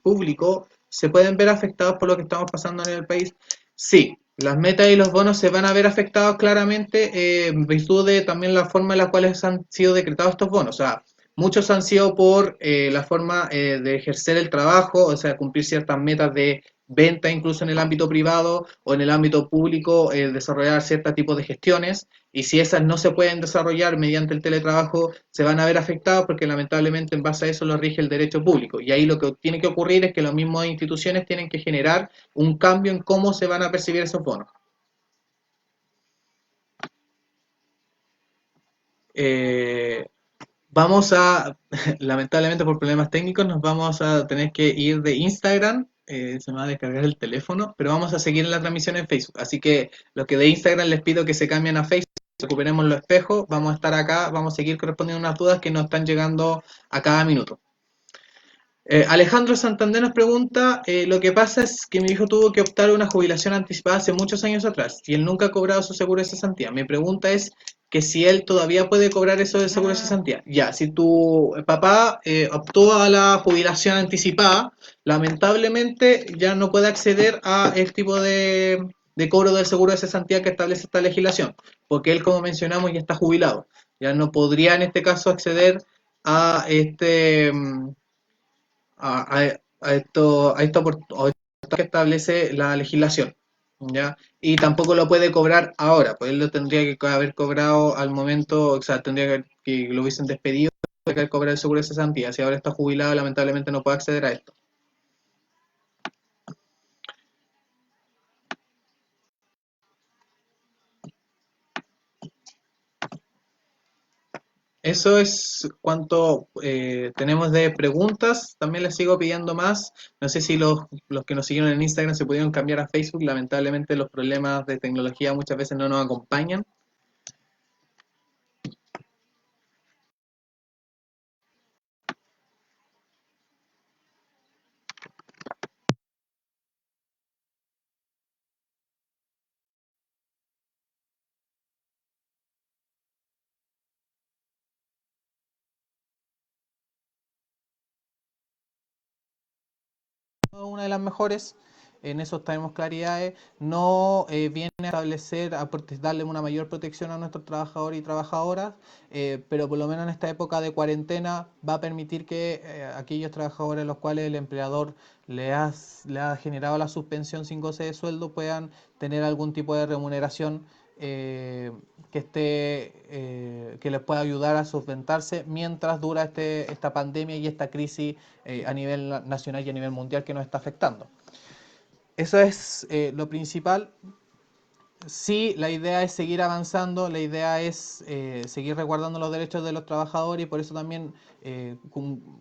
Speaker 1: público. ¿Se pueden ver afectados por lo que estamos pasando en el país? Sí, las metas y los bonos se van a ver afectados claramente en virtud de también la forma en la cual han sido decretados estos bonos. O sea, muchos han sido por la forma de ejercer el trabajo, o sea, cumplir ciertas metas de venta incluso en el ámbito privado o en el ámbito público, desarrollar ciertos tipos de gestiones y si esas no se pueden desarrollar mediante el teletrabajo, se van a ver afectados porque lamentablemente en base a eso lo rige el derecho público. Y ahí lo que tiene que ocurrir es que las mismas instituciones tienen que generar un cambio en cómo se van a percibir esos bonos. Eh, Vamos a, lamentablemente por problemas técnicos, nos vamos a tener que ir de Instagram. Se me va a descargar el teléfono, pero vamos a seguir en la transmisión en Facebook. Así que los que de Instagram les pido que se cambien a Facebook, recuperemos los espejos, vamos a estar acá, vamos a seguir respondiendo unas dudas que nos están llegando a cada minuto. Alejandro Santander nos pregunta, lo que pasa es que mi hijo tuvo que optar a una jubilación anticipada hace muchos años atrás y él nunca ha cobrado su seguro de cesantía. Mi pregunta es que si él todavía puede cobrar eso de seguro de cesantía. Ya, si tu papá optó a la jubilación anticipada, lamentablemente ya no puede acceder a el tipo de cobro del seguro de cesantía que establece esta legislación, porque él, como mencionamos, ya está jubilado. Ya no podría en este caso acceder a a esta oportunidad que establece la legislación, ¿ya? Y tampoco lo puede cobrar ahora, pues él lo tendría que haber cobrado al momento, o sea, tendría que lo hubiesen despedido, tendría que cobrar el seguro de cesantía. Si ahora está jubilado, lamentablemente no puede acceder a esto. Eso es cuanto tenemos de preguntas. También les sigo pidiendo más. No sé si los que nos siguieron en Instagram se pudieron cambiar a Facebook. Lamentablemente los problemas de tecnología muchas veces no nos acompañan. Una de las mejores, en eso tenemos claridades, no viene a establecer, darle una mayor protección a nuestros trabajadores y trabajadoras, pero por lo menos en esta época de cuarentena va a permitir que aquellos trabajadores a los cuales el empleador le ha generado la suspensión sin goce de sueldo puedan tener algún tipo de remuneración que les pueda ayudar a solventarse mientras dura esta pandemia y esta crisis a nivel nacional y a nivel mundial que nos está afectando. Eso es lo principal. Sí, la idea es seguir avanzando, la idea es seguir resguardando los derechos de los trabajadores y por eso también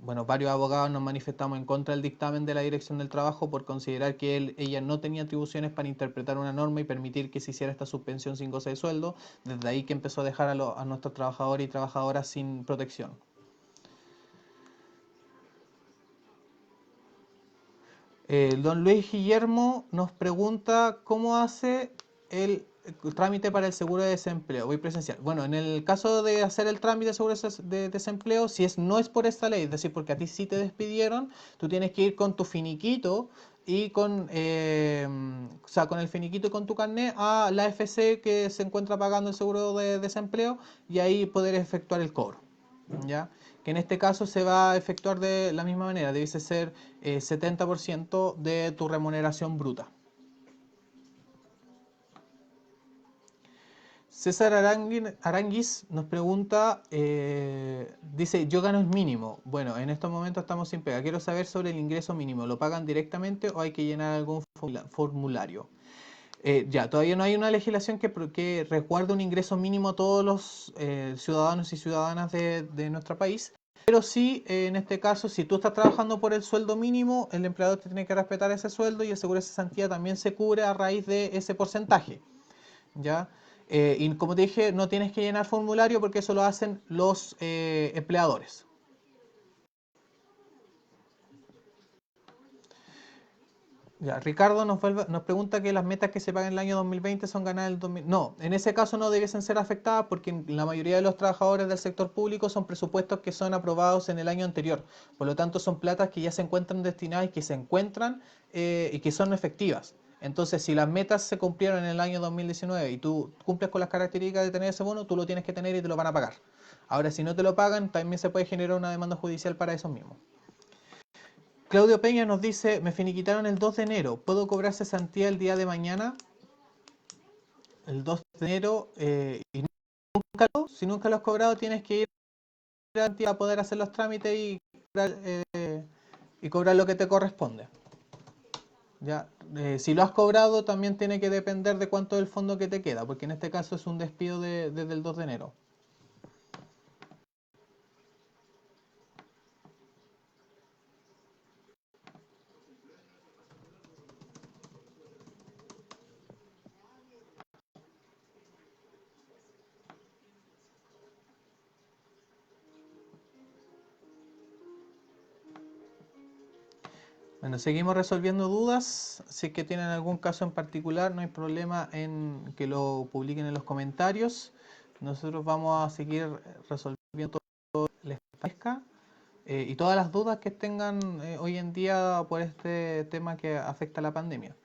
Speaker 1: bueno, varios abogados nos manifestamos en contra del dictamen de la Dirección del Trabajo por considerar que ella no tenía atribuciones para interpretar una norma y permitir que se hiciera esta suspensión sin goce de sueldo, desde ahí que empezó a dejar a nuestros trabajadores y trabajadoras sin protección. Don Luis Guillermo nos pregunta cómo hace el trámite para el seguro de desempleo. Voy presencial. Bueno, en el caso de hacer el trámite de seguro de desempleo, si no es por esta ley, es decir, porque a ti sí te despidieron, tú tienes que ir con tu finiquito y o sea, con el finiquito y con tu carnet a la AFC que se encuentra pagando el seguro de desempleo y ahí poder efectuar el cobro. ¿Ya? Que en este caso se va a efectuar de la misma manera, debe ser 70% de tu remuneración bruta. César Aranguis nos pregunta, dice, yo gano el mínimo. Bueno, en estos momentos estamos sin pega. Quiero saber sobre el ingreso mínimo. ¿Lo pagan directamente o hay que llenar algún formulario? Ya, todavía no hay una legislación que resguarde un ingreso mínimo a todos los ciudadanos y ciudadanas de nuestro país. Pero sí, en este caso, si tú estás trabajando por el sueldo mínimo, el empleador te tiene que respetar ese sueldo y el seguro de cesantía también se cubre a raíz de ese porcentaje. ¿Ya? Y como te dije, no tienes que llenar formulario porque eso lo hacen los empleadores. Ya, Ricardo nos pregunta que las metas que se pagan en el año 2020 son ganadas el 2000. No, en ese caso no debiesen ser afectadas porque la mayoría de los trabajadores del sector público son presupuestos que son aprobados en el año anterior. Por lo tanto, son platas que ya se encuentran destinadas y que se encuentran y que son efectivas. Entonces, si las metas se cumplieron en el año 2019 y tú cumples con las características de tener ese bono, tú lo tienes que tener y te lo van a pagar. Ahora, si no te lo pagan, también se puede generar una demanda judicial para eso mismo. Claudio Peña nos dice, me finiquitaron el 2 de enero, ¿puedo cobrar cesantía el día de mañana? El 2 de enero, y si nunca lo has cobrado, tienes que ir a poder hacer los trámites y cobrar lo que te corresponde. Ya, si lo has cobrado, también tiene que depender de cuánto es el fondo que te queda, porque en este caso es un despido desde el 2 de enero. Bueno, seguimos resolviendo dudas. Si es que tienen algún caso en particular, no hay problema en que lo publiquen en los comentarios. Nosotros vamos a seguir resolviendo todo lo que les parezca y todas las dudas que tengan hoy en día por este tema que afecta a la pandemia.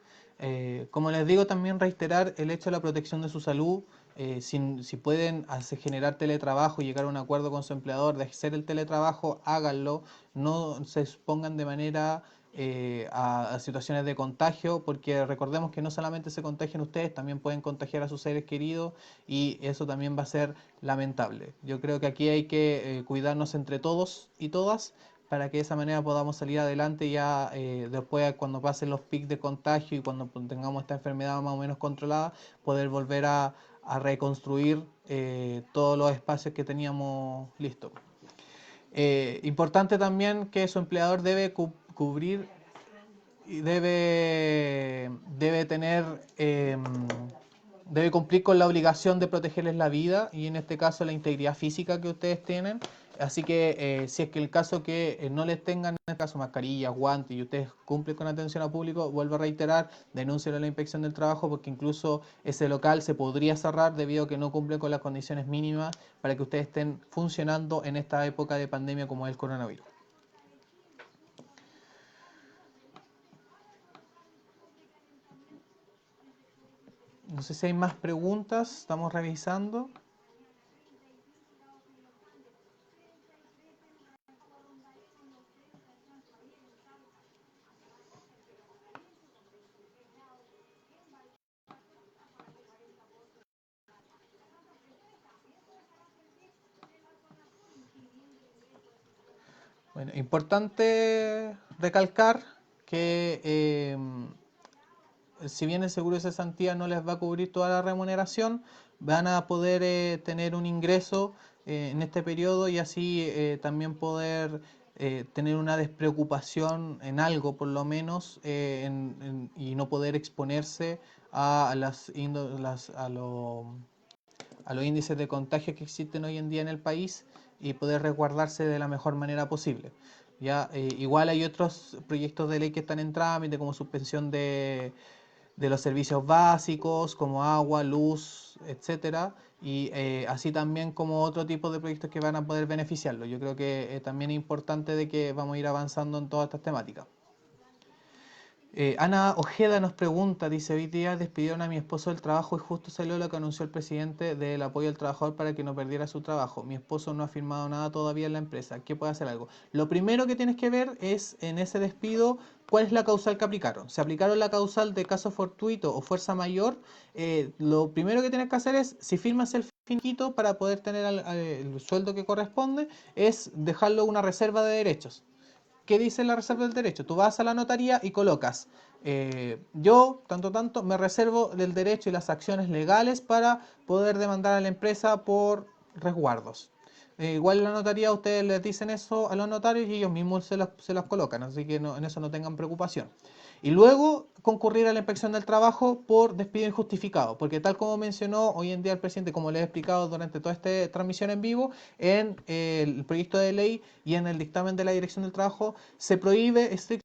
Speaker 1: Como les digo, también reiterar el hecho de la protección de su salud. Si pueden generar teletrabajo y llegar a un acuerdo con su empleador de hacer el teletrabajo, háganlo. No se expongan de manera a situaciones de contagio, porque recordemos que no solamente se contagian ustedes, también pueden contagiar a sus seres queridos y eso también va a ser lamentable. Yo creo que aquí hay que cuidarnos entre todos y todas para que de esa manera podamos salir adelante ya después cuando pasen los picos de contagio y cuando tengamos esta enfermedad más o menos controlada, poder volver a reconstruir todos los espacios que teníamos listos. Importante también que su empleador debe cubrir y debe tener debe cumplir con la obligación de protegerles la vida y en este caso la integridad física que ustedes tienen. Así que si es que el caso que no les tengan, en este caso mascarillas, guantes y ustedes cumplen con atención al público, vuelvo a reiterar, denúncialo a la inspección del trabajo porque incluso ese local se podría cerrar debido a que no cumple con las condiciones mínimas para que ustedes estén funcionando en esta época de pandemia como es el coronavirus. No sé si hay más preguntas, estamos revisando. Bueno, importante recalcar que si bien el seguro de cesantía no les va a cubrir toda la remuneración, van a poder tener un ingreso en este periodo y así también poder tener una despreocupación en algo por lo menos y no poder exponerse a a los índices de contagio que existen hoy en día en el país y poder resguardarse de la mejor manera posible. Ya, igual hay otros proyectos de ley que están en trámite, como suspensión de los servicios básicos, como agua, luz, etcétera, y así también como otro tipo de proyectos que van a poder beneficiarlo. Yo creo que también es importante de que vamos a ir avanzando en todas estas temáticas. Ana Ojeda nos pregunta, dice, hoy día despidieron a mi esposo del trabajo y justo salió lo que anunció el presidente del apoyo al trabajador para que no perdiera su trabajo. Mi esposo no ha firmado nada todavía en la empresa. ¿Qué puede hacer algo? Lo primero que tienes que ver es en ese despido cuál es la causal que aplicaron. Si aplicaron la causal de caso fortuito o fuerza mayor, lo primero que tienes que hacer es, si firmas el finiquito para poder tener el sueldo que corresponde, es dejarlo una reserva de derechos. ¿Qué dice la reserva del derecho? Tú vas a la notaría y colocas, yo, tanto, me reservo el derecho y las acciones legales para poder demandar a la empresa por resguardos. Igual en la notaría ustedes les dicen eso a los notarios y ellos mismos se las colocan, así que en eso no tengan preocupación. Y luego concurrir a la inspección del trabajo por despido injustificado, porque tal como mencionó hoy en día el presidente, como les he explicado durante toda esta transmisión en vivo, en el proyecto de ley y en el dictamen de la Dirección del Trabajo se prohíbe estrictamente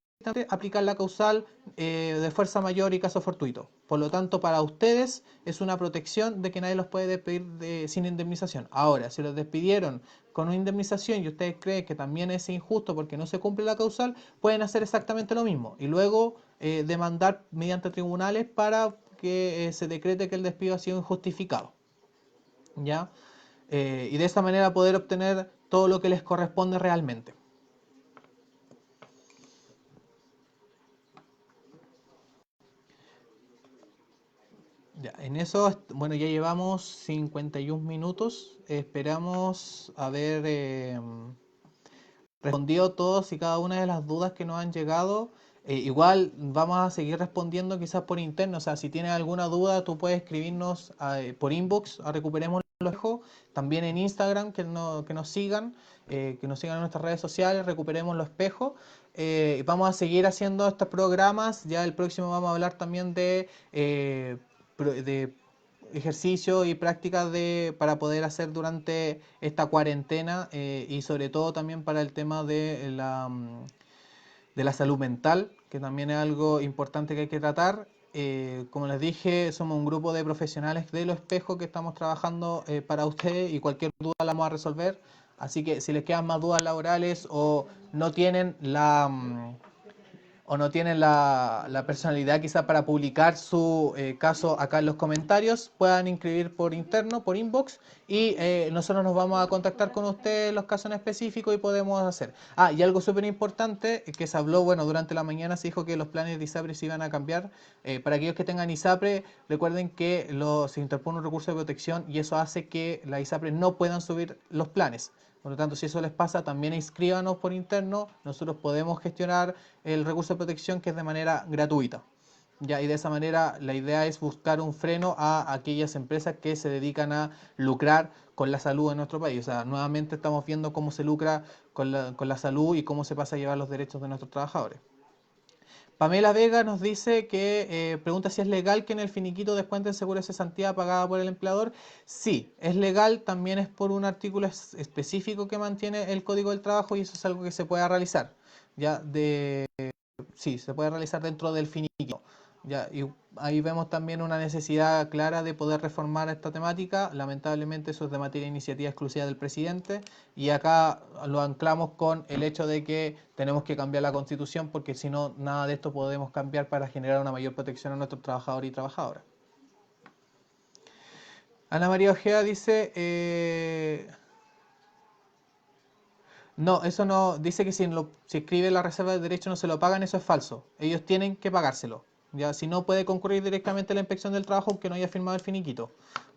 Speaker 1: aplicar la causal de fuerza mayor y caso fortuito. Por lo tanto, para ustedes es una protección de que nadie los puede despedir sin indemnización. Ahora, si los despidieron con una indemnización y ustedes creen que también es injusto porque no se cumple la causal, pueden hacer exactamente lo mismo y luego demandar mediante tribunales para que se decrete que el despido ha sido injustificado. ¿Ya? Y de esta manera poder obtener todo lo que les corresponde realmente. Ya, en eso, bueno, ya llevamos 51 minutos. Esperamos haber respondido todos y cada una de las dudas que nos han llegado. Igual vamos a seguir respondiendo quizás por interno. O sea, si tienes alguna duda, tú puedes escribirnos por inbox a Recuperemos los Espejos. También en Instagram, que nos sigan en nuestras redes sociales, Recuperemos los Espejos. Vamos a seguir haciendo estos programas. Ya el próximo vamos a hablar también de ejercicio y prácticas para poder hacer durante esta cuarentena y sobre todo también para el tema de la salud mental, que también es algo importante que hay que tratar. Como les dije, somos un grupo de profesionales de los espejos que estamos trabajando para ustedes y cualquier duda la vamos a resolver. Así que si les quedan más dudas laborales no tienen o no tienen la personalidad quizá para publicar su caso acá en los comentarios, puedan inscribir por interno, por inbox, y nosotros nos vamos a contactar con ustedes los casos en específico y podemos hacer. Y algo súper importante que se habló, bueno, durante la mañana se dijo que los planes de ISAPRE se iban a cambiar. Para aquellos que tengan ISAPRE, recuerden que se interpone un recurso de protección y eso hace que la ISAPRE no puedan subir los planes. Por lo tanto, si eso les pasa, también inscríbanos por interno. Nosotros podemos gestionar el recurso de protección que es de manera gratuita. Ya, y de esa manera la idea es buscar un freno a aquellas empresas que se dedican a lucrar con la salud en nuestro país. O sea, nuevamente estamos viendo cómo se lucra con la salud y cómo se pasa a llevar los derechos de nuestros trabajadores. Pamela Vega nos dice que pregunta si es legal que en el finiquito descuenten seguro de cesantía pagada por el empleador. Sí, es legal, también es por un artículo específico que mantiene el Código del Trabajo y eso es algo que se puede realizar. Ya sí, se puede realizar dentro del finiquito. Ya, y ahí vemos también una necesidad clara de poder reformar esta temática. Lamentablemente eso es de materia de iniciativa exclusiva del presidente y acá lo anclamos con el hecho de que tenemos que cambiar la constitución porque si no, nada de esto podemos cambiar para generar una mayor protección a nuestros trabajadores y trabajadoras. Ana María Ojeda dice, no, eso no, dice que si escribe la reserva de derecho no se lo pagan, eso es falso. Ellos tienen que pagárselo. Ya, si no puede concurrir directamente a la inspección del trabajo aunque no haya firmado el finiquito.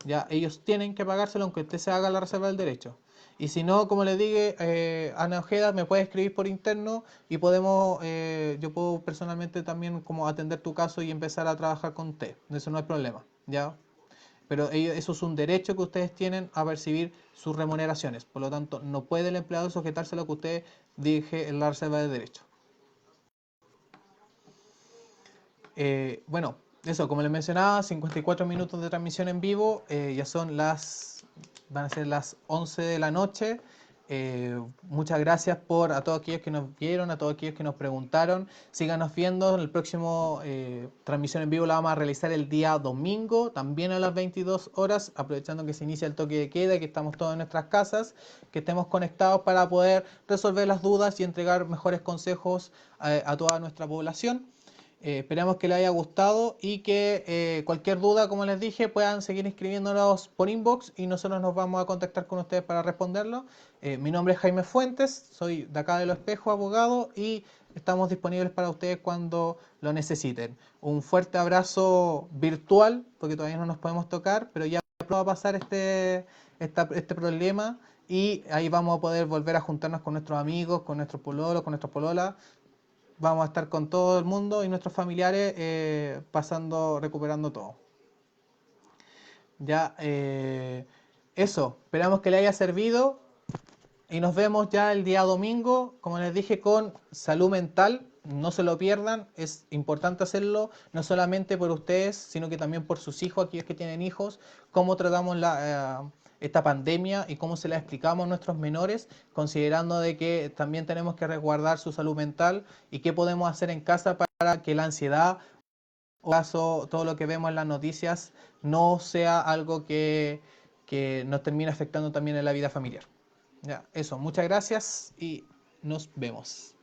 Speaker 1: Ya, ellos tienen que pagárselo aunque usted se haga la reserva del derecho. Y si no, como le dije, Ana Ojeda me puede escribir por interno y yo puedo personalmente también como atender tu caso y empezar a trabajar con usted. Eso no hay problema. Ya, pero eso es un derecho que ustedes tienen a percibir sus remuneraciones. Por lo tanto, no puede el empleado sujetarse a lo que usted dije en la reserva de derecho. Bueno, eso, como les mencionaba, 54 minutos de transmisión en vivo, van a ser las 11 de la noche. Muchas gracias a todos aquellos que nos vieron, a todos aquellos que nos preguntaron. Síganos viendo, el próximo transmisión en vivo la vamos a realizar el día domingo, también a las 22 horas, aprovechando que se inicia el toque de queda, que estamos todos en nuestras casas, que estemos conectados para poder resolver las dudas y entregar mejores consejos a toda nuestra población. Esperamos que les haya gustado y que cualquier duda, como les dije, puedan seguir escribiéndonos por inbox y nosotros nos vamos a contactar con ustedes para responderlo. Mi nombre es Jaime Fuentes, soy de acá de Los Espejos, abogado, y estamos disponibles para ustedes cuando lo necesiten. Un fuerte abrazo virtual, porque todavía no nos podemos tocar, pero ya va a pasar este problema y ahí vamos a poder volver a juntarnos con nuestros amigos, con nuestros pololos, con nuestras pololas. Vamos a estar con todo el mundo y nuestros familiares recuperando todo. Ya, eso, esperamos que le haya servido y nos vemos ya el día domingo, como les dije, con salud mental. No se lo pierdan, es importante hacerlo, no solamente por ustedes, sino que también por sus hijos, aquellos que tienen hijos, cómo tratamos esta pandemia y cómo se la explicamos a nuestros menores, considerando de que también tenemos que resguardar su salud mental y qué podemos hacer en casa para que la ansiedad o todo lo que vemos en las noticias no sea algo que nos termine afectando también en la vida familiar. Ya, eso, muchas gracias y nos vemos.